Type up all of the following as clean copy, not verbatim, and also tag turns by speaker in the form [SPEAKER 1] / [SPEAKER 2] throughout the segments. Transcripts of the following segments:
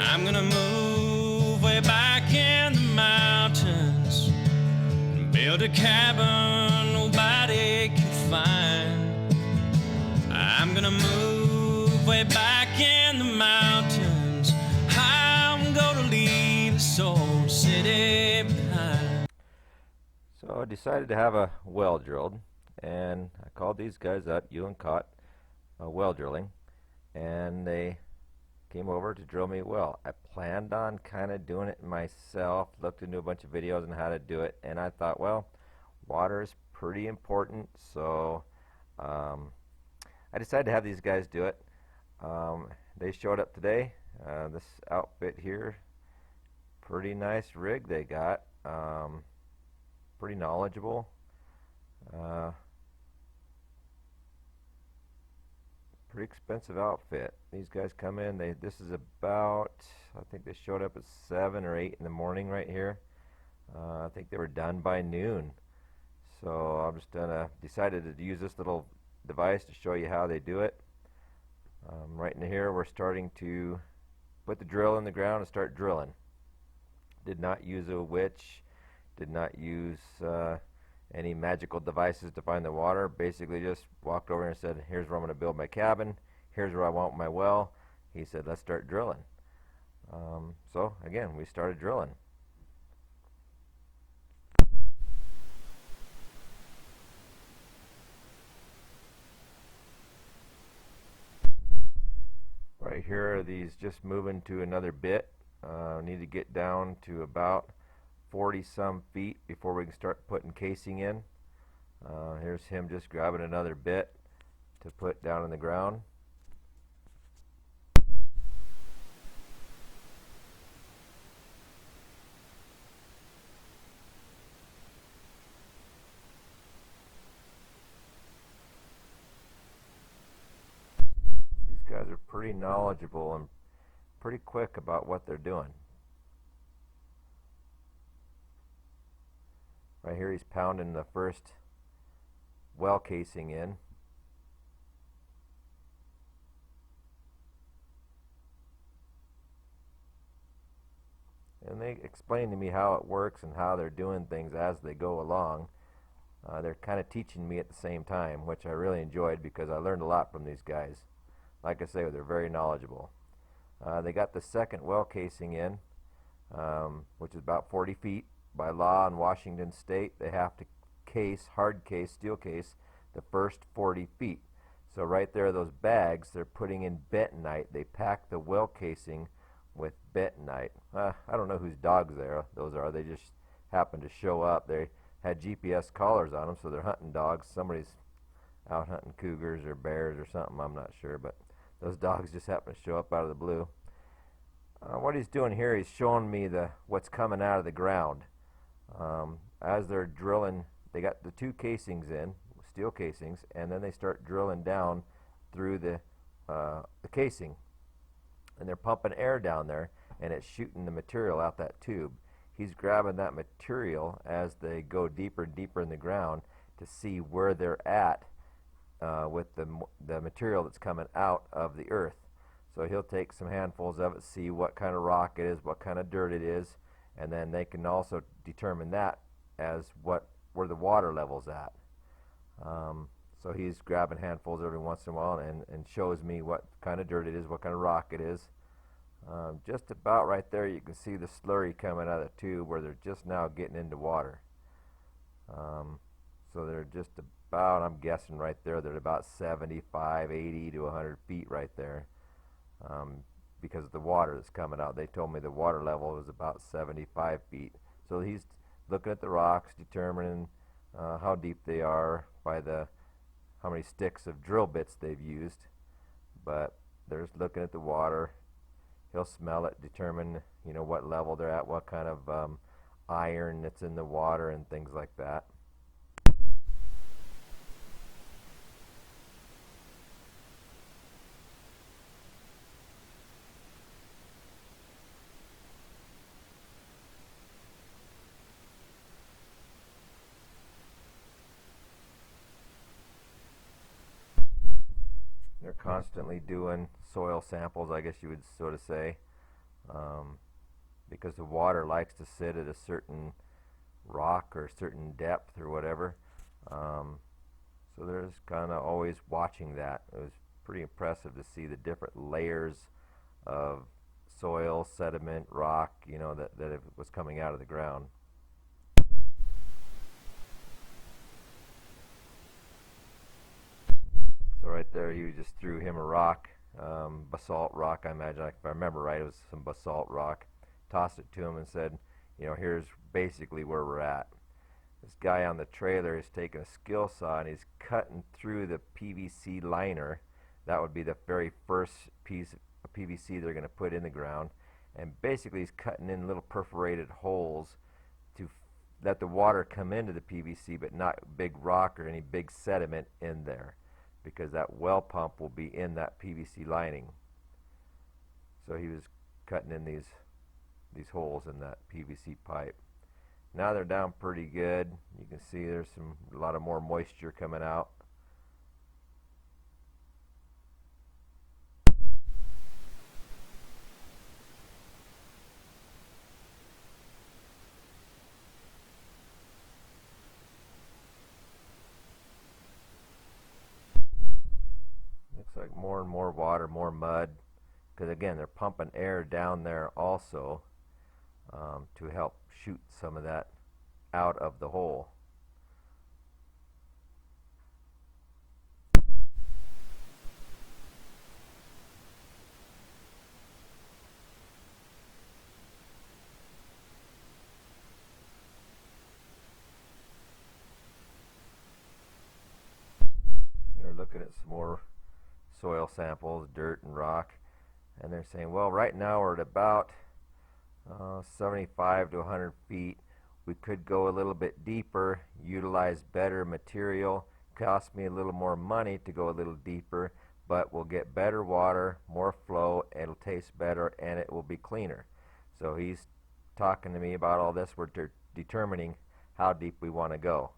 [SPEAKER 1] I'm gonna move way back in the mountains and build a cabin nobody can find. I'm gonna move way back in the mountains. I'm gonna leave this old city behind.
[SPEAKER 2] So I decided to have a well drilled, and I called these guys up, you and Caught well drilling, and they came over to drill me a well. I planned on kind of doing it myself, looked into a bunch of videos on how to do it, and I thought, well, water is pretty important, so I decided to have these guys do it. They showed up today. This outfit here, pretty nice rig they got, pretty knowledgeable. Pretty expensive outfit. These guys come in, this is about, I think they showed up at 7 or 8 in the morning right here. I think they were done by noon. So I'm just decided to use this little device to show you how they do it. Right in here we're starting to put the drill in the ground and start drilling. Did not use a witch, did not use any magical devices to find the water. Basically just walked over and said, here's where I'm going to build my cabin, here's where I want my well. He said, let's start drilling. So again, we started drilling. Right here are these just moving to another bit. Need to get down to about 40 some feet before we can start putting casing in. Here's him just grabbing another bit to put down in the ground. These guys are pretty knowledgeable and pretty quick about what they're doing. Right here he's pounding the first well casing in. And they explain to me how it works and how they're doing things as they go along. They're kind of teaching me at the same time, which I really enjoyed because I learned a lot from these guys. Like I say, they're very knowledgeable. They got the second well casing in, which is about 40 feet. By law in Washington State, they have to case, hard case, steel case, the first 40 feet. So right there, those bags, they're putting in bentonite. They pack the well casing with bentonite. I don't know whose dogs those are. They just happened to show up. They had GPS collars on them, so they're hunting dogs. Somebody's out hunting cougars or bears or something, I'm not sure, but those dogs just happened to show up out of the blue. What he's doing here, he's showing me what's coming out of the ground. As they're drilling, they got the two casings in, steel casings, and then they start drilling down through the casing, and they're pumping air down there, and it's shooting the material out that tube. He's grabbing that material as they go deeper and deeper in the ground to see where they're at with the material that's coming out of the earth. So he'll take some handfuls of it, see what kind of rock it is, what kind of dirt it is, and then they can also determine that as where the water level's at. So he's grabbing handfuls every once in a while and shows me what kind of dirt it is, what kind of rock it is. Just about right there you can see the slurry coming out of the tube where they're just now getting into water. So they're just about, I'm guessing right there, they're about 75, 80 to 100 feet right there. Because of the water that's coming out. They told me the water level was about 75 feet. So he's looking at the rocks, determining how deep they are by how many sticks of drill bits they've used. But they're just looking at the water. He'll smell it, determine what level they're at, what kind of iron that's in the water and things like that. They're constantly doing soil samples, I guess you would sort of say. um, because the water likes to sit at a certain rock or certain depth or whatever. Um, so there's kind of always watching that. It was pretty impressive to see the different layers of soil, sediment, rock, that it was coming out of the ground. So right there, you just threw him a rock, basalt rock, I imagine. If I remember right, it was some basalt rock. Tossed it to him and said, here's basically where we're at. This guy on the trailer is taking a skill saw and he's cutting through the PVC liner. That would be the very first piece of PVC they're going to put in the ground. And basically he's cutting in little perforated holes to let the water come into the PVC, but not big rock or any big sediment in there, because that well pump will be in that PVC lining. So he was cutting in these holes in that PVC pipe. Now they're down pretty good. You can see there's a lot of more moisture coming out. Looks like more and more water, more mud, because again they're pumping air down there also, to help shoot some of that out of the hole. They're looking at some more soil samples, dirt and rock, and they're saying, well, right now we're at about 75 to 100 feet. We could go a little bit deeper, utilize better material. Cost me a little more money to go a little deeper, but we'll get better water, more flow, it'll taste better, and it will be cleaner. So he's talking to me about all this. We're determining how deep we want to go.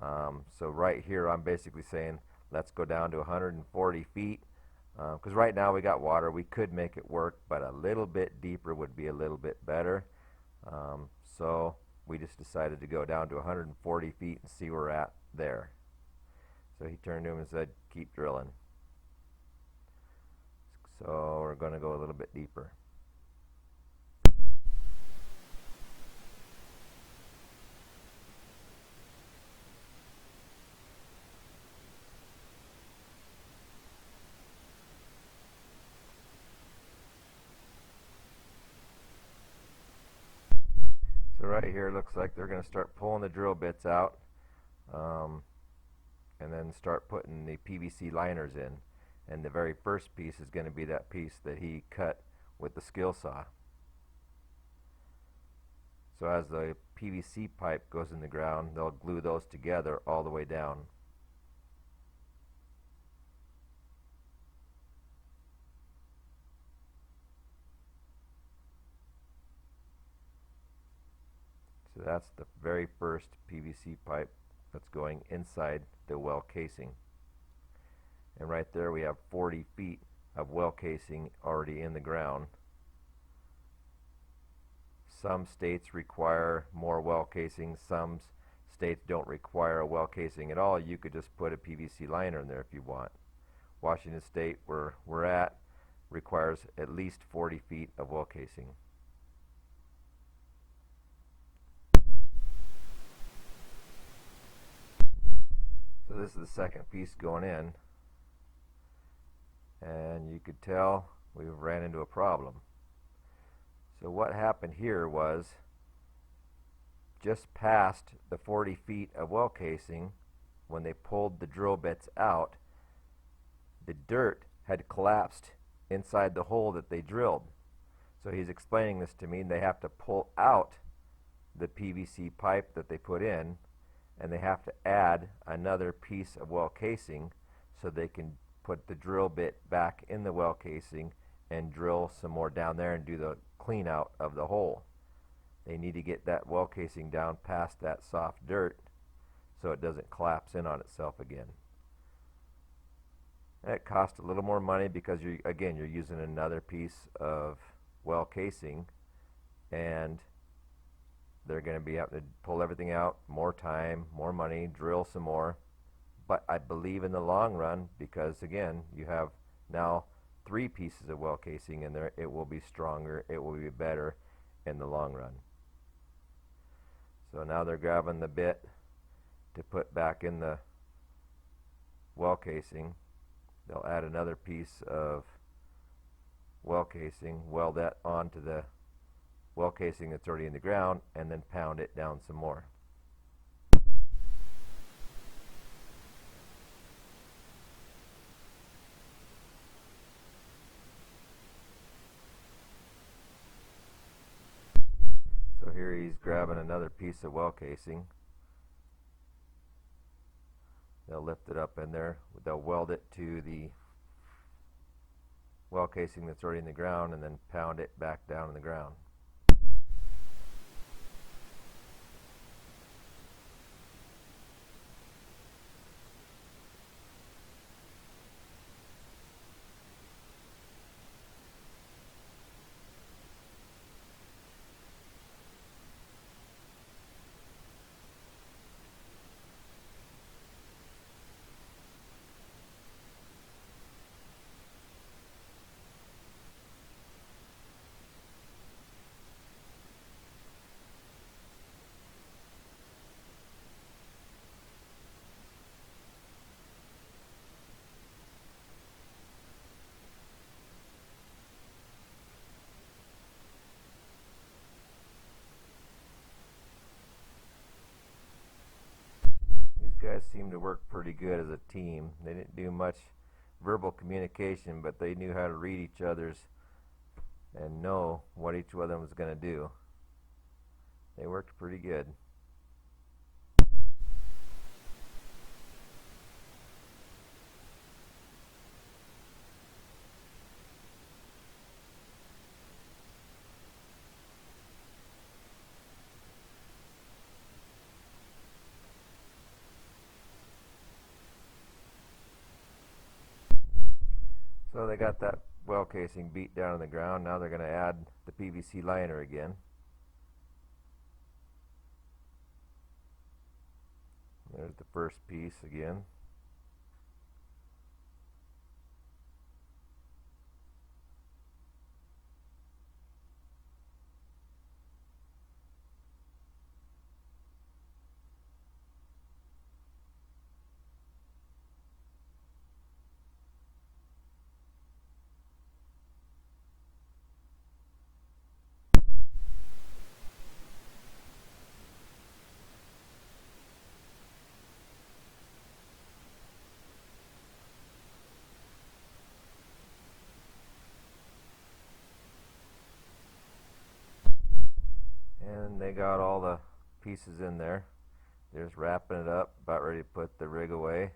[SPEAKER 2] So right here I'm basically saying let's go down to 140 feet, because right now we got water. We could make it work, but a little bit deeper would be a little bit better. So we just decided to go down to 140 feet and see where we're at there. So he turned to him and said, keep drilling. So we're going to go a little bit deeper. So right here it looks like they're going to start pulling the drill bits out, and then start putting the PVC liners in. And the very first piece is going to be that piece that he cut with the skill saw. So as the PVC pipe goes in the ground, they'll glue those together all the way down. So that's the very first PVC pipe that's going inside the well casing. And right there we have 40 feet of well casing already in the ground. Some states require more well casing, some states don't require a well casing at all. You could just put a PVC liner in there if you want. Washington State, where we're at, requires at least 40 feet of well casing. So this is the second piece going in, and you could tell we ran into a problem. So what happened here was, just past the 40 feet of well casing, when they pulled the drill bits out, the dirt had collapsed inside the hole that they drilled. So he's explaining this to me, and they have to pull out the PVC pipe that they put in, and they have to add another piece of well casing so they can put the drill bit back in the well casing and drill some more down there and do the clean out of the hole. They need to get that well casing down past that soft dirt so it doesn't collapse in on itself again. That costs a little more money because you're using another piece of well casing, and they're going to be having to pull everything out, more time, more money, drill some more. But I believe in the long run, because again, you have now 3 pieces of well casing in there, it will be stronger, it will be better in the long run. So now they're grabbing the bit to put back in the well casing. They'll add another piece of well casing, weld that onto the well casing that's already in the ground, and then pound it down some more. So here he's grabbing another piece of well casing. They'll lift it up in there, they'll weld it to the well casing that's already in the ground, and then pound it back down in the ground. These guys seem to work pretty good as a team. They didn't do much verbal communication, but they knew how to read each other's and know what each one of them was going to do. They worked pretty good. So they got that well casing beat down on the ground. Now they're going to add the PVC liner again. There's the first piece again. And they got all the pieces in there. They're just wrapping it up, about ready to put the rig away.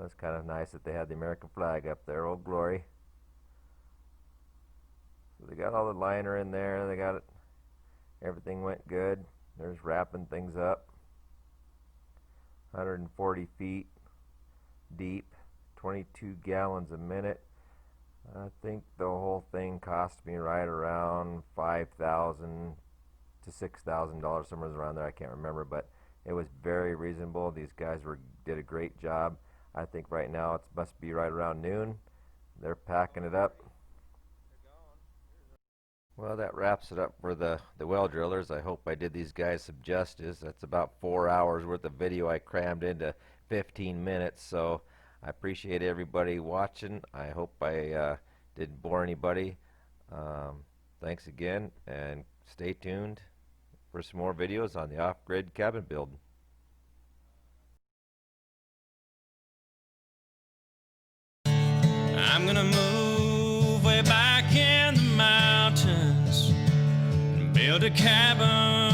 [SPEAKER 2] It's kind of nice that they had the American flag up there, Old Glory. So they got all the liner in there, they got it, everything went good. They're just wrapping things up. 140 feet deep, 22 gallons a minute. I think the whole thing cost me right around $5,000 to $6,000, somewhere around there. I can't remember, but it was very reasonable. These guys did a great job. I think right now it must be right around noon. They're packing it up. Well, that wraps it up for the well drillers. I hope I did these guys some justice. That's about 4 hours worth of video I crammed into 15 minutes. So I appreciate everybody watching. I hope I didn't bore anybody. Thanks again, and stay tuned for some more videos on the off-grid cabin build.
[SPEAKER 1] I'm gonna move way back in the mountains and build a cabin